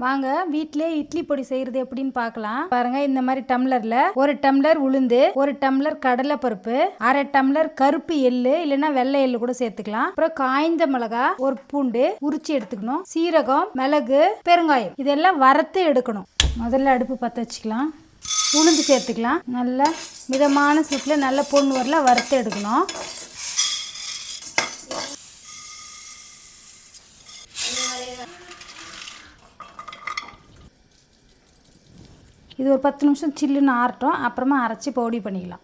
வாங்க வீட்டிலே இட்லி பொடி செய்கிறது எப்படின்னு பார்க்கலாம். பாருங்க, இந்த மாதிரி டம்ளர்ல 1 டம்ளர் உளுந்து, 1 டம்ளர் கடலை பருப்பு, 1/2 டம்ளர் கருப்பு எள்ளு இல்லைன்னா வெள்ளை எள்ளு கூட சேர்த்துக்கலாம். அப்புறம் காய்ந்த மிளகா, ஒரு பூண்டு உரிச்சு எடுத்துக்கணும், சீரகம், மிளகு, பெருங்காயம் இதெல்லாம் வறுத்து எடுக்கணும். முதல்ல அடுப்பு பற்ற வச்சுக்கலாம். உளுந்து சேர்த்துக்கலாம். நல்லா மிதமான சூட்டில் நல்ல பொண்ணு வரல வறுத்து எடுக்கணும். இது ஒரு 10 நிமிஷம் சில்லுன்னு ஆறட்டும். அப்புறமா அரைச்சி பொடி பண்ணிக்கலாம்.